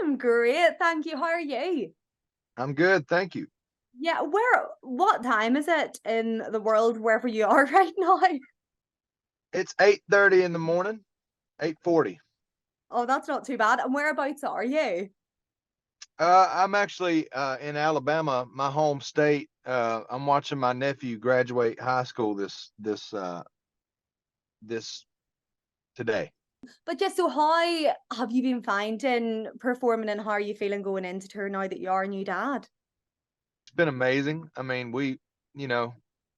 I'm great, thank you. How are you? I'm good, thank you. Yeah, what time is it in the world wherever you are right now? It's 8:30 in the morning, 8:40. Oh, that's not too bad. And whereabouts are you? I'm actually in Alabama, my home state. I'm watching my nephew graduate high school this today. But just so how have you been finding performing and how are you feeling going into tour now that you are a new dad? It's been amazing. I mean, you know,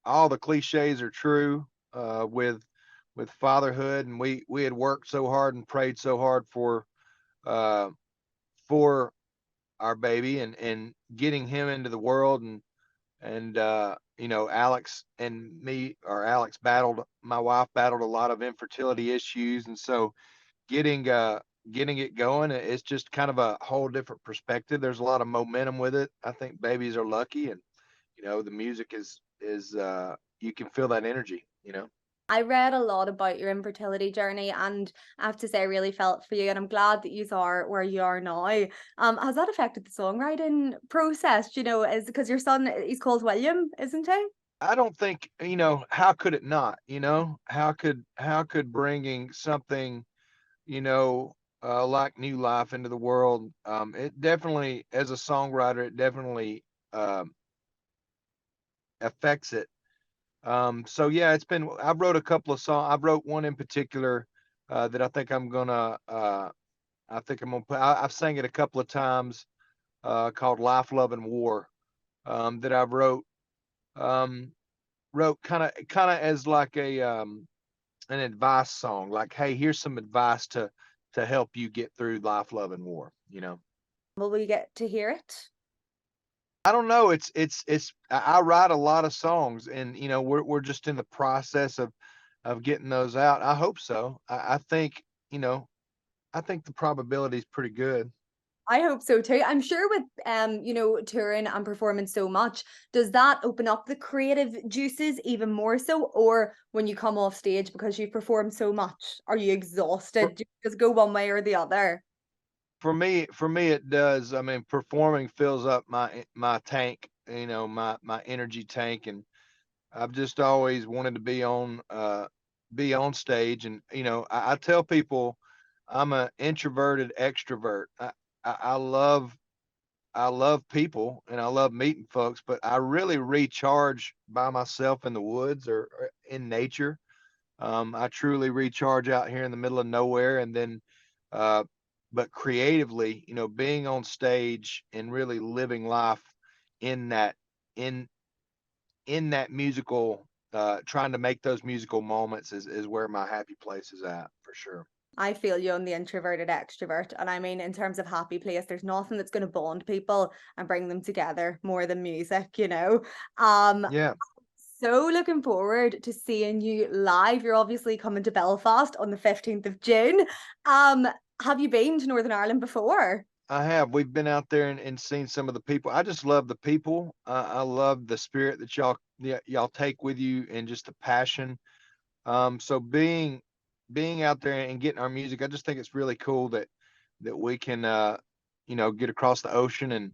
all the cliches are true with fatherhood, and we had worked so hard and prayed so hard uh for our baby and getting him into the world and Alex and me, or Alex battled my wife battled a lot of infertility issues, and so getting getting it going, it's just kind of a whole different perspective. There's a lot of momentum with it. I think babies are lucky, and the music is you can feel that energy. I read a lot about your infertility journey and I have to say I really felt for you and I'm glad that you are where you are now. Has that affected the songwriting process? Do you know, is because your son he's called William, isn't he? I don't think, how could it not? How could bringing something, like new life into the world, it definitely, as a songwriter, it definitely um, affects it. So yeah, I wrote a couple of songs. I wrote one in particular that I think I'm gonna put. I've sang it a couple of times, called "Life, Love, and War," that I um, wrote kind of as like an advice song, like, hey, here's some advice to help you get through life, love, and war. Will we get to hear it? I don't know. I write a lot of songs, and we're just in the process of getting those out. I hope so. I think I think the probability is pretty good. I hope so too. I'm sure with touring and performing so much, does that open up the creative juices even more so? Or when you come off stage because you've performed so much, are you For exhausted? Do you just go one way or the other? for me, it does. I mean, performing fills up my tank, my energy tank, and I've just always wanted to be on stage, and I tell people I'm an introverted extrovert. I love I love people and I love meeting folks, but I really recharge by myself in the woods or in nature. I truly recharge out here in the middle of nowhere, and then, uh, but creatively, being on stage and really living life in that in in that musical, trying to make those musical moments is where my happy place is at for sure. I feel you on the introverted extrovert. And I mean, in terms of happy place, there's nothing that's going to bond people and bring them together more than music, you know? Um, Yeah. so looking forward to seeing you live. You're obviously coming to Belfast on the 15th of June. Um, have you been to Northern Ireland before? I have. We've been out there and seen some of the people. I just love the people. I love the spirit that y'all take with you, and just the passion. So being out there and getting our music, I just think it's really cool that we can get across the ocean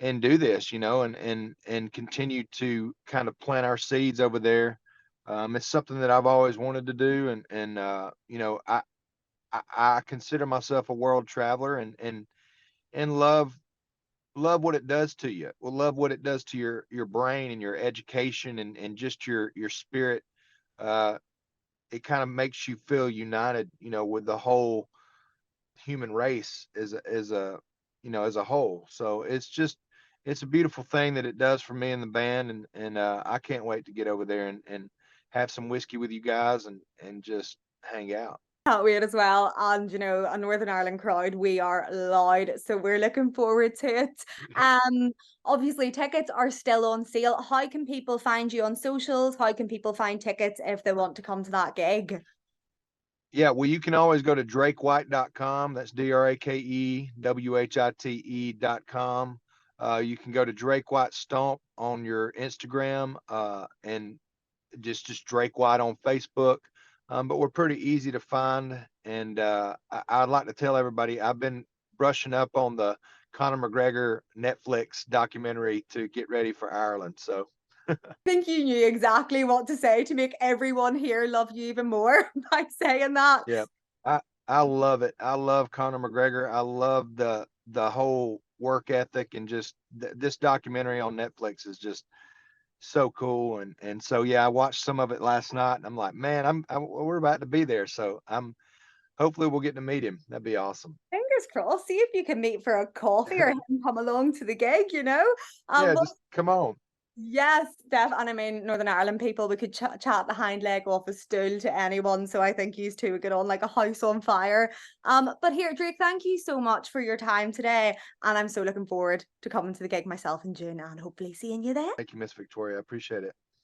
and do this, and continue to kind of plant our seeds over there. It's something that I've always wanted to do, and I consider myself a world traveler, and love what it does to you. Well, love what it does to your brain and your education, and just your spirit. Uh, it kind of makes you feel united, with the whole human race as a whole. So it's a beautiful thing that it does for me and the band, and I can't wait to get over there and have some whiskey with you guys and just hang out. Can't wait as well. And a Northern Ireland crowd, we are loud. So we're looking forward to it. Um, Obviously tickets are still on sale. How can people find you on socials? How can people find tickets if they want to come to that gig? Yeah, well, you can always go to drakewhite.com. That's drakewhite.com. You can go to Drake White Stomp on your Instagram, and just Drake White on Facebook. But we're pretty easy to find. And I'd like to tell everybody I've been brushing up on the Conor McGregor Netflix documentary to get ready for Ireland. So Think you knew exactly what to say to make everyone here love you even more by saying that. yeah, I I love it. I love Conor McGregor. I love the whole work ethic, and just this documentary on Netflix is just so cool. And so yeah, I watched some of it last night, and I'm like, man, we're about to be there. So I'm hopefully we'll get to meet him. That'd be awesome. Fingers crossed. See if you can meet for a coffee or him come along to the gig, you know? Yeah, Well, just come on. yes, and I mean, Northern Ireland people, we could chat the hind leg off a stool to anyone. So I think you two would get on like a house on fire. But here, Drake, thank you so much for your time today. And I'm so looking forward to coming to the gig myself in June and hopefully seeing you there. Thank you, Miss Victoria. I appreciate it.